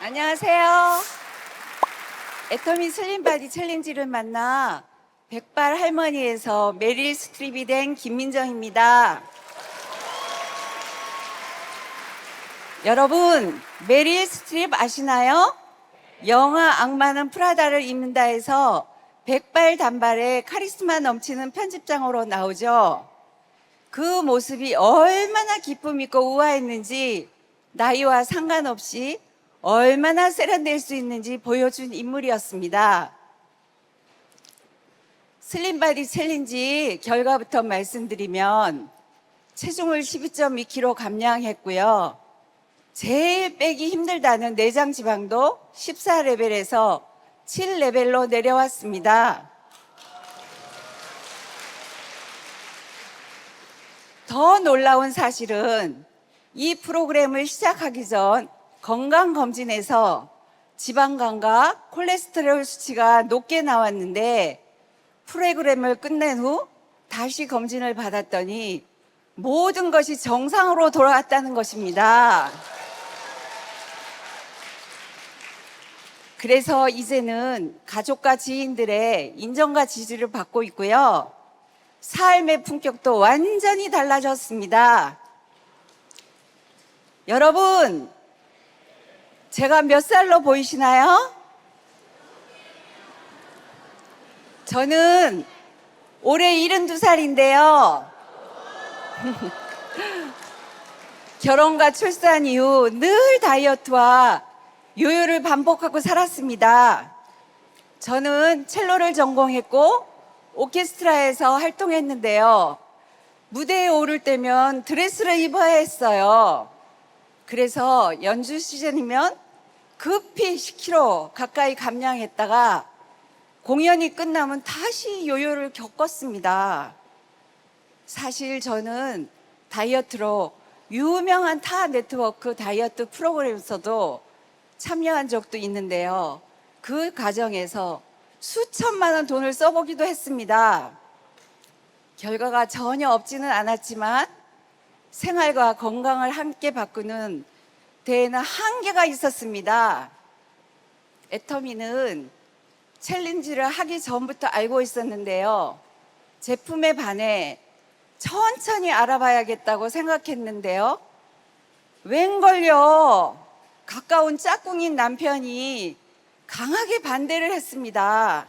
안녕하세요. 애터미 슬림바디 챌린지를 만나 백발 할머니에서 메릴 스트립이 된 김민정입니다. 여러분, 메릴 스트립 아시나요? 영화 악마는 프라다를 입는다 해서 백발 단발에 카리스마 넘치는 편집장으로 나오죠. 그 모습이 얼마나 기쁨 있고 우아했는지 나이와 상관없이 얼마나 세련될 수 있는지 보여준 인물이었습니다. 슬림바디 챌린지 결과부터 말씀드리면 체중을 12.2kg 감량했고요. 제일 빼기 힘들다는 내장 지방도 14레벨에서 7레벨로 내려왔습니다. 더 놀라운 사실은 이 프로그램을 시작하기 전 건강검진에서 지방간과 콜레스테롤 수치가 높게 나왔는데 프로그램을 끝낸 후 다시 검진을 받았더니 모든 것이 정상으로 돌아왔다는 것입니다. 그래서 이제는 가족과 지인들의 인정과 지지를 받고 있고요. 삶의 품격도 완전히 달라졌습니다. 여러분, 제가 몇 살로 보이시나요? 저는 올해 72살인데요. 결혼과 출산 이후 늘 다이어트와 요요를 반복하고 살았습니다. 저는 첼로를 전공했고 오케스트라에서 활동했는데요. 무대에 오를 때면 드레스를 입어야 했어요. 그래서 연주 시즌이면 급히 10kg 가까이 감량했다가 공연이 끝나면 다시 요요를 겪었습니다. 사실 저는 다이어트로 유명한 타 네트워크 다이어트 프로그램에서도 참여한 적도 있는데요. 그 과정에서 수천만 원 돈을 써보기도 했습니다. 결과가 전혀 없지는 않았지만 생활과 건강을 함께 바꾸는 데에는 한계가 있었습니다. 애터미는 챌린지를 하기 전부터 알고 있었는데요. 제품에 반해 천천히 알아봐야겠다고 생각했는데요. 웬걸요? 가까운 짝꿍인 남편이 강하게 반대를 했습니다.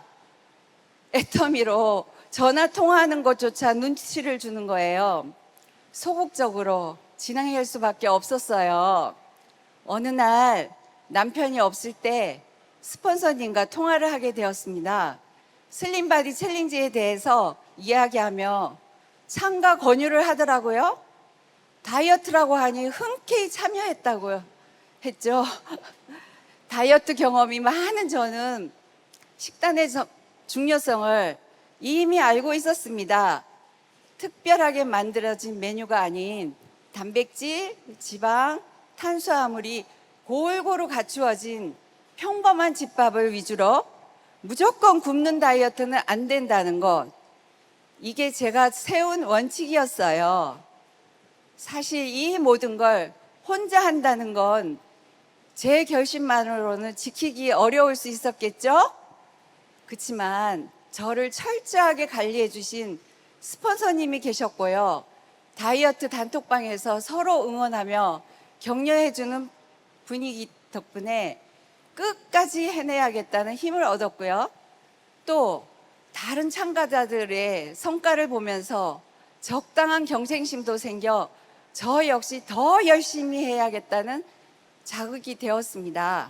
애터미로 전화 통화하는 것조차 눈치를 주는 거예요. 소극적으로 진행할 수밖에 없었어요. 어느 날 남편이 없을 때 스폰서님과 통화를 하게 되었습니다. 슬림바디 챌린지에 대해서 이야기하며 참가 권유를 하더라고요. 다이어트라고 하니 흔쾌히 참여했다고요. 했죠. 다이어트 경험이 많은 저는 식단의 중요성을 이미 알고 있었습니다. 특별하게 만들어진 메뉴가 아닌 단백질, 지방, 탄수화물이 골고루 갖추어진 평범한 집밥을 위주로 무조건 굶는 다이어트는 안 된다는 것. 이게 제가 세운 원칙이었어요. 사실 이 모든 걸 혼자 한다는 건 제 결심만으로는 지키기 어려울 수 있었겠죠? 그렇지만 저를 철저하게 관리해 주신 스폰서님이 계셨고요. 다이어트 단톡방에서 서로 응원하며 격려해 주는 분위기 덕분에 끝까지 해내야겠다는 힘을 얻었고요. 또 다른 참가자들의 성과를 보면서 적당한 경쟁심도 생겨 저 역시 더 열심히 해야겠다는 자극이 되었습니다.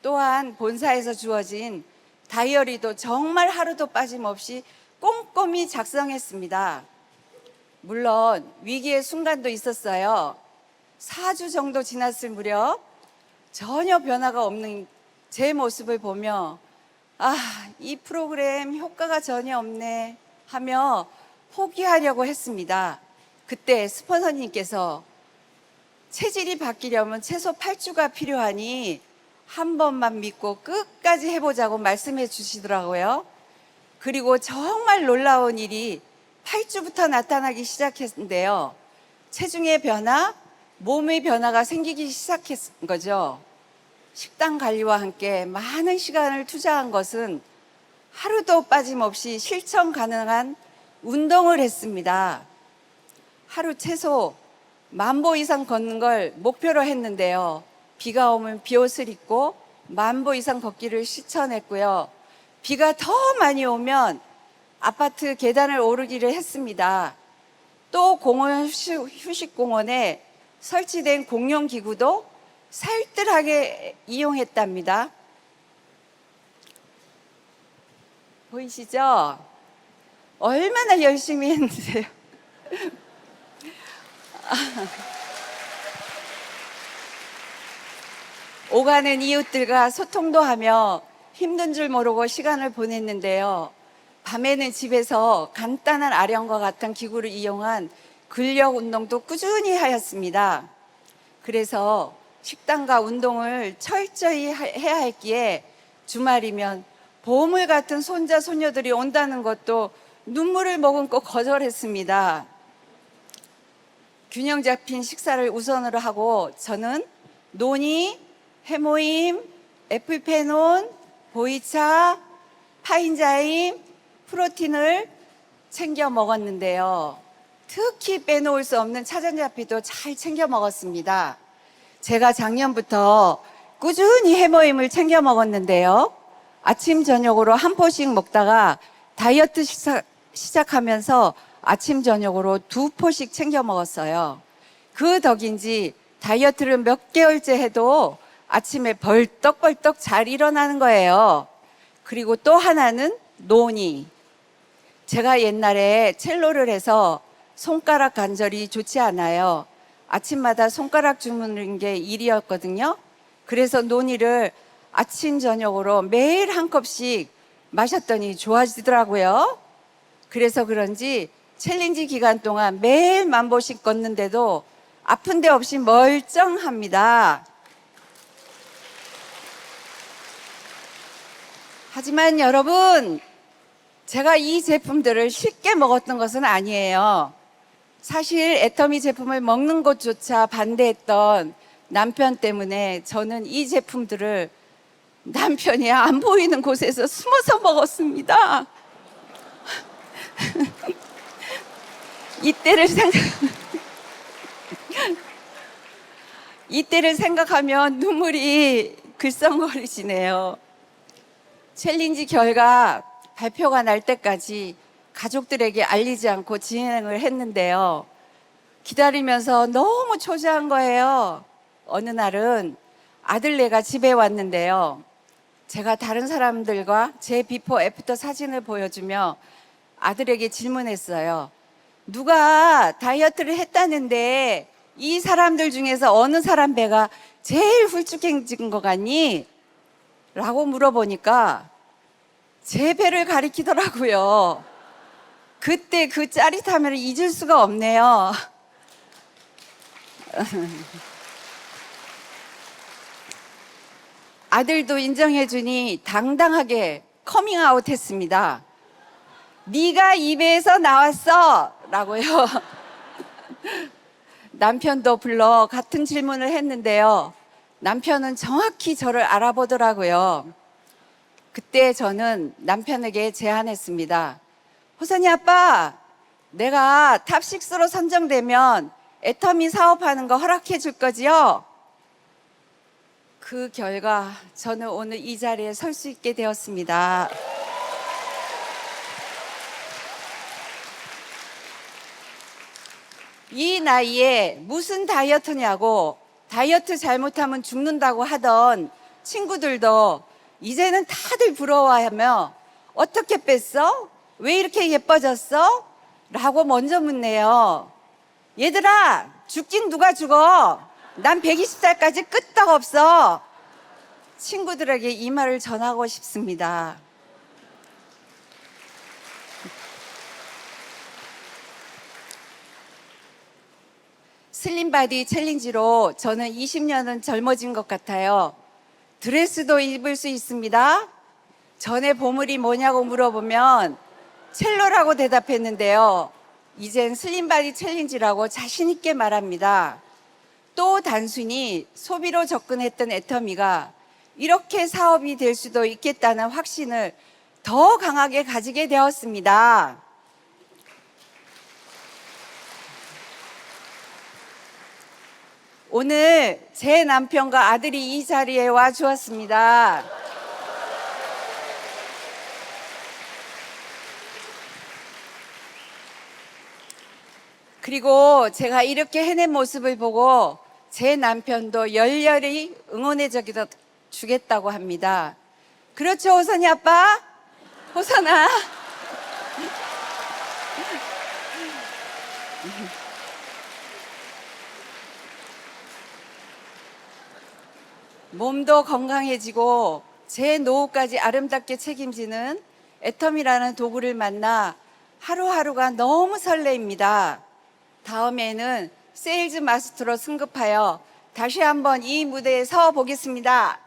또한 본사에서 주어진 다이어리도 정말 하루도 빠짐없이 꼼꼼히 작성했습니다. 물론 위기의 순간도 있었어요. 4주 정도 지났을 무렵 전혀 변화가 없는 제 모습을 보며 이 프로그램 효과가 전혀 없네 하며 포기하려고 했습니다. 그때 스폰서님께서 체질이 바뀌려면 최소 8주가 필요하니 한 번만 믿고 끝까지 해보자고 말씀해 주시더라고요. 그리고 정말 놀라운 일이 8주부터 나타나기 시작했는데요. 체중의 변화, 몸의 변화가 생기기 시작한 거죠. 식단 관리와 함께 많은 시간을 투자한 것은 하루도 빠짐없이 실천 가능한 운동을 했습니다. 하루 최소 10,000보 이상 걷는 걸 목표로 했는데요. 비가 오면 비옷을 입고 10,000보 이상 걷기를 실천했고요. 비가 더 많이 오면 아파트 계단을 오르기를 했습니다. 또 공원 휴식공원에 설치된 공용기구도 살뜰하게 이용했답니다. 보이시죠? 얼마나 열심히 했는데요. 오가는 이웃들과 소통도 하며 힘든 줄 모르고 시간을 보냈는데요. 밤에는 집에서 간단한 아령과 같은 기구를 이용한 근력 운동도 꾸준히 하였습니다. 그래서 식단과 운동을 철저히 해야 했기에 주말이면 보물 같은 손자 손녀들이 온다는 것도 눈물을 머금고 거절했습니다. 균형 잡힌 식사를 우선으로 하고 저는 논이, 해모임, 애플페논, 보이차, 파인자임, 프로틴을 챙겨 먹었는데요. 특히 빼놓을 수 없는 차전자피도 잘 챙겨 먹었습니다. 제가 작년부터 꾸준히 해모임을 챙겨 먹었는데요. 아침 저녁으로 한 포씩 먹다가 다이어트 시작하면서 아침 저녁으로 2포씩 챙겨 먹었어요. 그 덕인지 다이어트를 몇 개월째 해도 아침에 벌떡벌떡 잘 일어나는 거예요. 그리고 또 하나는 노니. 제가 옛날에 첼로를 해서 손가락 관절이 좋지 않아요. 아침마다 손가락 주무는 게 일이었거든요. 그래서 노니를 아침 저녁으로 매일 한 컵씩 마셨더니 좋아지더라고요. 그래서 그런지 챌린지 기간 동안 매일 10,000보씩 걷는데도 아픈 데 없이 멀쩡합니다. 하지만 여러분, 제가 이 제품들을 쉽게 먹었던 것은 아니에요. 사실 애터미 제품을 먹는 것조차 반대했던 남편 때문에 저는 이 제품들을 남편이 안 보이는 곳에서 숨어서 먹었습니다. 이때를 생각하면 눈물이 글썽거리시네요. 챌린지 결과 발표가 날 때까지 가족들에게 알리지 않고 진행을 했는데요. 기다리면서 너무 초조한 거예요. 어느 날은 아들네가 집에 왔는데요. 제가 다른 사람들과 제 비포 애프터 사진을 보여주며 아들에게 질문했어요. 누가 다이어트를 했다는데 이 사람들 중에서 어느 사람 배가 제일 훌쭉해진 것 같니? 라고 물어보니까 제 배를 가리키더라고요. 그때 그 짜릿함을 잊을 수가 없네요. 아들도 인정해주니 당당하게 커밍아웃 했습니다. 네가 이 배에서 나왔어! 라고요. 남편도 불러 같은 질문을 했는데요. 남편은 정확히 저를 알아보더라고요. 그때 저는 남편에게 제안했습니다. 호선이 아빠, 내가 탑6로 선정되면 애터미 사업하는 거 허락해 줄 거지요? 그 결과 저는 오늘 이 자리에 설 수 있게 되었습니다. 이 나이에 무슨 다이어트냐고, 다이어트 잘못하면 죽는다고 하던 친구들도 이제는 다들 부러워하며 어떻게 뺐어? 왜 이렇게 예뻐졌어? 라고 먼저 묻네요. 얘들아, 죽긴 누가 죽어? 난 120살까지 끄떡 없어. 친구들에게 이 말을 전하고 싶습니다. 슬림바디 챌린지로 저는 20년은 젊어진 것 같아요. 드레스도 입을 수 있습니다. 전에 보물이 뭐냐고 물어보면 첼로라고 대답했는데요. 이젠 슬림바디 챌린지라고 자신 있게 말합니다. 또 단순히 소비로 접근했던 애터미가 이렇게 사업이 될 수도 있겠다는 확신을 더 강하게 가지게 되었습니다. 오늘 제 남편과 아들이 이 자리에 와 주었습니다. 그리고 제가 이렇게 해낸 모습을 보고 제 남편도 열렬히 응원해 주겠다고 합니다. 그렇죠, 호선이 아빠? 호선아? 몸도 건강해지고 제 노후까지 아름답게 책임지는 애텀이라는 도구를 만나 하루하루가 너무 설레입니다. 다음에는 세일즈 마스터로 승급하여 다시 한번 이 무대에 서 보겠습니다.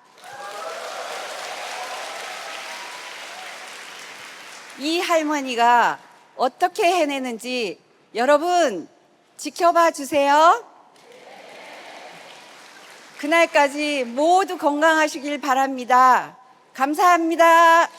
이 할머니가 어떻게 해내는지 여러분 지켜봐 주세요. 그날까지 모두 건강하시길 바랍니다. 감사합니다.